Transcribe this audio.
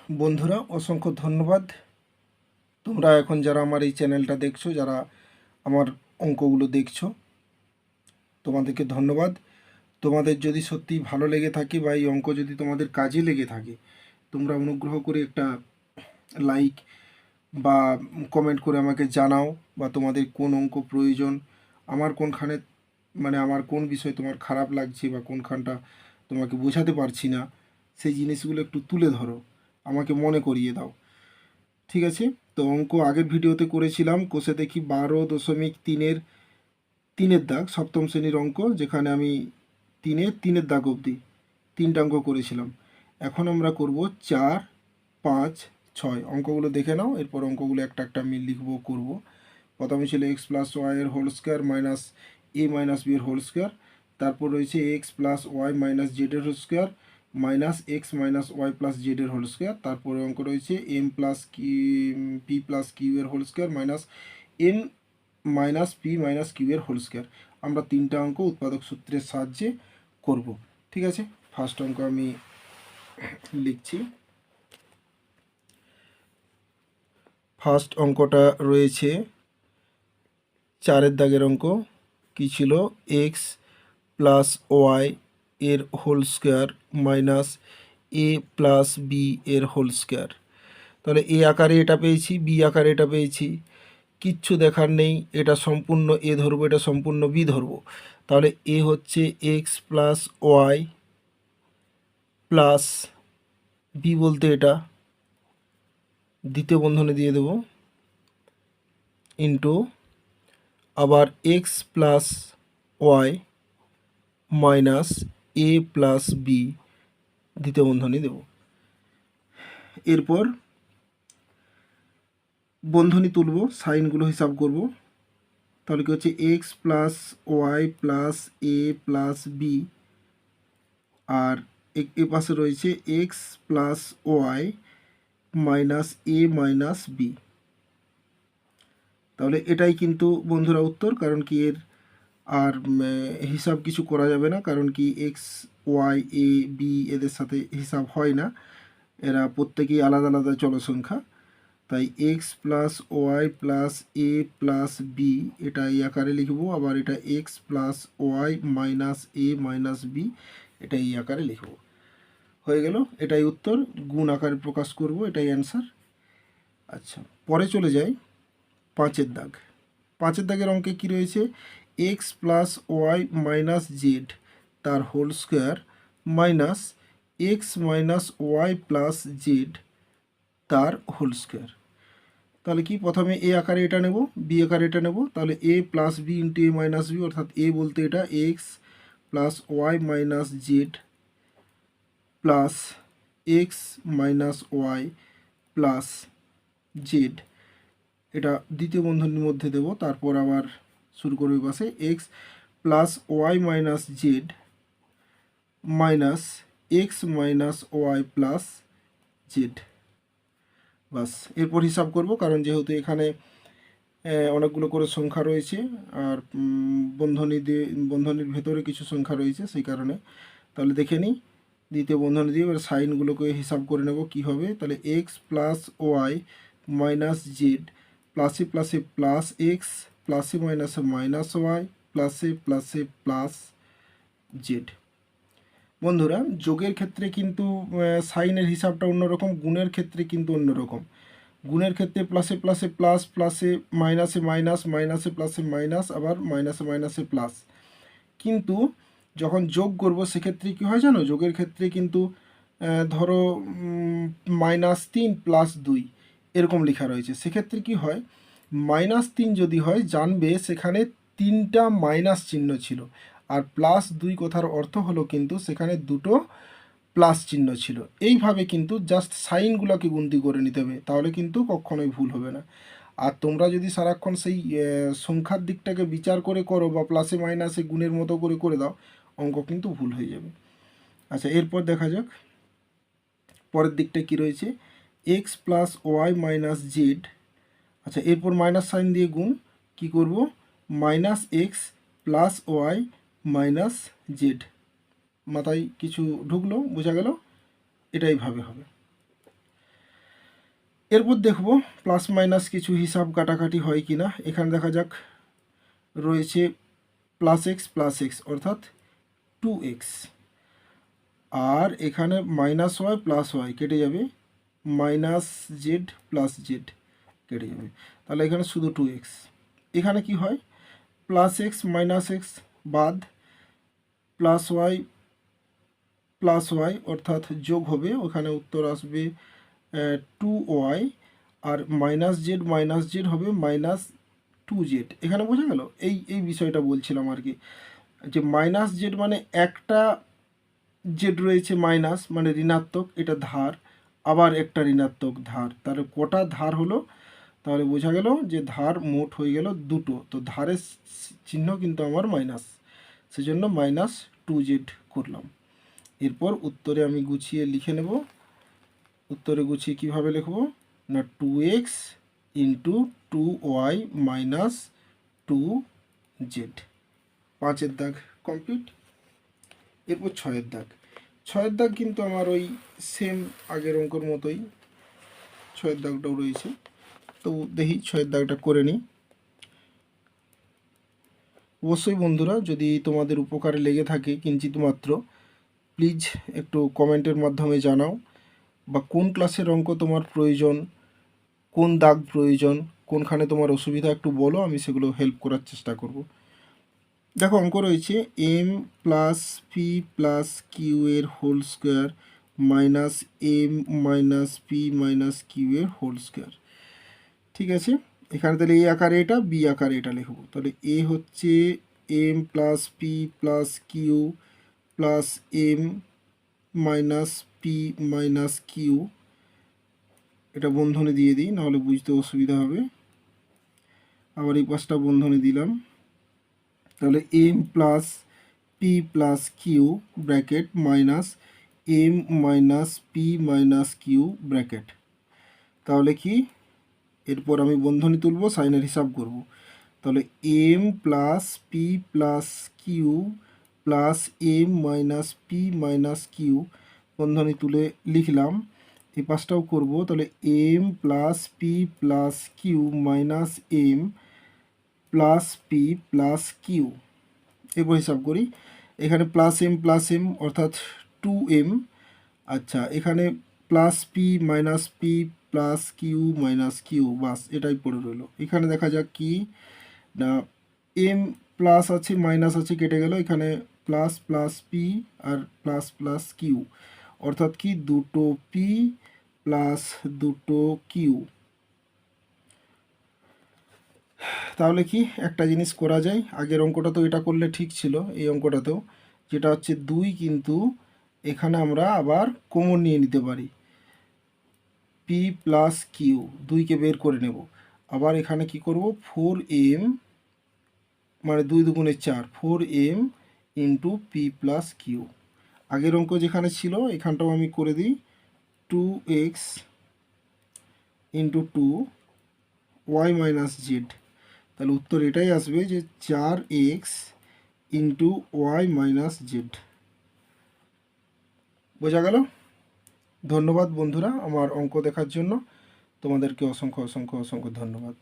বন্ধুরা অসংখ্য ধন্যবাদ। তোমরা এখন যারা আমার এই চ্যানেলটা দেখছো, যারা আমার অঙ্কগুলো দেখছো, তোমাদেরকে ধন্যবাদ। তোমাদের যদি সত্যিই ভালো লেগে থাকে বা এই অঙ্ক যদি তোমাদের কাজে লেগে থাকে, তোমরা অনুগ্রহ করে একটা লাইক বা কমেন্ট করে আমাকে জানাও, বা তোমাদের কোন অঙ্ক প্রয়োজন, আমার কোনখানে আমার কোন বিষয় তোমার খারাপ লাগছে বা কোনখানটা তোমাকে বোঝাতে পারছি না, সেই জিনিসগুলো একটু তুলে ধরো, আমাকে মনে করিয়ে দাও। ঠিক আছে? তো অঙ্ক আগের ভিডিওতে করেছিলাম, কোষে দেখি 12.3-এর 3-এর দাগ, সপ্তম শ্রেণীর অঙ্ক, যেখানে আমি তিনের দাগ অবধি 3টা অঙ্ক করেছিলাম। এখন আমরা করব 4, 5, 6 অঙ্কগুলো দেখে নাও, এরপর অঙ্কগুলো একটা একটা আমি লিখবো করব। প্রথমে ছিল এক্স প্লাস ওয়াই এর whole square minus A minus B এর হোল স্কোয়ার, তারপর রয়েছে x plus Y minus Z এর whole square minus X minus Y plus Z এর হোল স্কোয়ার, তারপরে অঙ্ক রয়েছে M plus P plus Q এর whole square minus M minus P minus Q এর হোল স্কোয়ার। আমরা 3টা অঙ্ক উৎপাদক সূত্রের সাহায্যে করব। ঠিক আছে, ফার্স্ট অঙ্ক আমি লিখছি। ফার্স্ট অঙ্কটা রয়েছে 4-এর দাগের অঙ্ক। কী ছিল? এক্স প্লাস ওয়াই এর whole square minus a plus B এর হোল স্কোয়ার। তাহলে এ আকারে এটা পেয়েছি, বি আকারে এটা পেয়েছি, কিচ্ছু দেখার নেই, এটা সম্পূর্ণ এ ধরবো, এটা সম্পূর্ণ বি ধরবো। তাহলে এ হচ্ছে x plus y plus b বলতে এটা দ্বিতীয় বন্ধনে দিয়ে দেবো, ইন্টু আবার x plus Y minus a plus b দ্বিতীয় বন্ধনী দেব। এরপর বন্ধনী তুলব, সাইনগুলো হিসাব করব। তাহলে কি হচ্ছে? এক্স প্লাস ওয়াই প্লাস এ প্লাস বি, আর এ পাশে রয়েছে x plus Y minus A minus B. তাহলে এটাই কিন্তু বন্ধুরা উত্তর, কারণ কি এর আর হিসাব কিছু করা যাবে না, কারণ কি এক্স ওয়াই এ বি এদের সাথে হিসাব হয় না, এরা প্রত্যেকেই আলাদা আলাদা চলসংখ্যা। তাই এক্স প্লাস ওয়াই প্লাস এ প্লাস বি এটা এই আকারে লিখব, আবার এটা x plus Y minus A minus B এটা এই আকারে লিখব। হয়ে গেল, এটাই উত্তর, গুণ আকারে প্রকাশ করব, এটাই অ্যান্সার। আচ্ছা, পরে চলে যাই 5-এর দাগ। 5-এর দাগের অঙ্কে কী রয়েছে? X plus Y minus Z তার whole square minus X minus Y plus Z তার হোল স্কোয়ার। তাহলে কি, প্রথমে এ আকারে এটা নেব, বি আকারে এটা নেব। তাহলে a plus b into a minus b, অর্থাৎ এ বলতে এটা x plus Y minus z plus x minus Y plus z, এটা দ্বিতীয় বন্ধনীর মধ্যে দেব। তারপর আবার শুরু করবে পাশে X plus Y minus Z minus X minus Y plus Z. বাস, এরপর হিসাব করব, কারণ যেহেতু এখানে অনেকগুলো করে সংখ্যা রয়েছে, আর বন্ধনীর ভেতরে কিছু সংখ্যা রয়েছে, সেই কারণে। তাহলে দেখে নিই, দ্বিতীয় বন্ধনী দিয়ে এবার সাইনগুলোকে হিসাব করে নেব কী হবে। তাহলে x plus Y minus z, প্লাসে প্লাসে প্লাস এক্স, প্লাসে মাইনাসে মাইনাস ওয়াই, প্লাসে প্লাসে প্লাস জেড। বন্ধুরা, যোগের ক্ষেত্রে কিন্তু সাইনের হিসাবটা অন্যরকম, গুণের ক্ষেত্রে কিন্তু অন্যরকম। গুণের ক্ষেত্রে প্লাসে প্লাসে প্লাস, প্লাসে মাইনাসে মাইনাস, মাইনাসে প্লাসে মাইনাস, আবার মাইনাসে মাইনাসে প্লাস। কিন্তু যখন যোগ করব সেক্ষেত্রে কী হয় জানো? যোগের ক্ষেত্রে কিন্তু ধরো -3 + 2 এরকম লেখা রয়েছে, সেক্ষেত্রে কি হয়? -3 যদি হয়, জানবে সেখানে 3টা মাইনাস চিহ্ন ছিল, আর +2 কথার অর্থ হলো কিন্তু সেখানে 2টো প্লাস চিহ্ন ছিল। এইভাবে কিন্তু জাস্ট সাইনগুলোকে গুনতি করে নিতে হবে, তাহলে কিন্তু কখনোই ভুল হবে না। আর তোমরা যদি সারাক্ষণ সেই সংখ্যার দিকটাকে বিচার করে করো, বা প্লাসে মাইনাসে গুণের মতো করে করে দাও, অঙ্ক কিন্তু ভুল হয়ে যাবে। আচ্ছা, এরপর দেখা যাক পরের দিকটা কি রয়েছে। X plus Y minus z, আচ্ছা এরপর মাইনাস সাইন দিয়ে গুণ, কি করব? Minus x plus Y minus z. মাথায় কিছু ঢুকলো? বোঝা গেল? এটাই ভাবে হবে। এরপর দেখব প্লাস মাইনাস কিছু হিসাব কাটাকাটি হয় কি না। এখানে দেখা যাক রয়েছে প্লাস এক্স অর্থাৎ 2x, আর এখানে মাইনাস ওয়াই প্লাস ওয়াই কেটে যাবে, মাইনাস জেড প্লাস জেড কেটে যাবে, তাহলে এখানে শুধু 2x। এখানে কি হয়, প্লাস এক্স মাইনাস এক্স বাদ, প্লাস ওয়াই অর্থাৎ যোগ হবে, ওখানে উত্তর আসবে 2y, আর মাইনাস জেড হবে -2z। এখানে বোঝা গেল, এই বিষয়টা বলছিলাম আর কি, যে মাইনাস জেড মানে একটা জেড রয়েছে মাইনাস মানে ঋণাত্মক, এটা ধার, আবার একটা ঋণাত্মক ধার, তাহলে কটা ধার হলো, তাহলে বোঝা গেল যে ধার মোট হয়ে গেল দুটো, তো ধারের চিহ্ন কিন্তু আমার মাইনাস, সেজন্য -2z করলাম। এরপর উত্তরে আমি গুছিয়ে লিখে নেব। উত্তরে গুছিয়ে কিভাবে লিখব না, 2x into 2y minus 2z। 5-এর দাগ কমপ্লিট। এরপর 6-এর দাগ। 6-এর দাগ কিন্তু আমার ওই সেম আগের অঙ্কর মতোই, 6-এর দাগটাও রয়েছে, তো দেখি 6-এর দাগটা করে নিই। অবশ্যই বন্ধুরা, যদি তোমাদের উপকারে লেগে থাকে কিঞ্চিত মাত্র, প্লিজ একটু কমেন্টের মাধ্যমে জানাও, বা কোন ক্লাসের অঙ্ক তোমার প্রয়োজন, কোন দাগ প্রয়োজন, কোনখানে তোমার অসুবিধা একটু বলো, আমি সেগুলো হেল্প করার চেষ্টা করব। দেখো অঙ্ক রয়েছে M plus P plus Q এর whole square minus M minus P minus Q এর হোল স্কোয়ার। ঠিক আছে, এখানে তাহলে এ আকারে এটা, বি আকারে এটা লিখব। তাহলে এ হচ্ছে m plus P plus q plus m minus P minus q, এটা বন্ধনী দিয়ে দিই, নাহলে বুঝতে অসুবিধা হবে। আবার এই পাশটা বন্ধনী দিলাম, তাহলে m plus P plus q bracket minus M minus P minus q bracket. তাহলে কি, এরপর আমি বন্ধনী তুলব, সাইনের হিসাব করব। তাহলে m plus P plus q plus m minus P minus q, বন্ধনী তুলে লিখলাম। এই পাশটাও করব, তাহলে m plus P plus Q minus m plus P plus q. এরপর হিসাব করি, এখানে প্লাস এম অর্থাৎ 2m, আচ্ছা এখানে plus P plus Q minus Q, বাস এটাই পড়ে রইল। এখানে দেখা যাক কি না, এম প্লাস আছে মাইনাস আছে কেটে গেল, এখানে plus plus P R plus plus Q, অর্থাৎ কি দুটো পি প্লাস দুটো কিউ। তাহলে কি একটা জিনিস করা যায়, আগের অঙ্কটা তো এটা করলে ঠিক ছিল, এই অঙ্কটাতেও যেটা হচ্ছে 2, কিন্তু এখানে আমরা আবার কমন নিয়ে নিতে পারি, পি প্লাস কিউ 2কে বের করে নেব। আবার এখানে কি করব, 4m মানে 2 দুগুণে 4, 4m into P plus Q. আগের অঙ্ক যেখানে ছিল এখানটাও আমি করে দিই, 2x into 2y minus Z. তাহলে উত্তর এটাই আসবে যে 4x into Y minus Z. বোঝা গেল? ধন্যবাদ বন্ধুরা আমার অঙ্ক দেখার জন্য, তোমাদেরকে অসংখ্য অসংখ্য অসংখ্য ধন্যবাদ।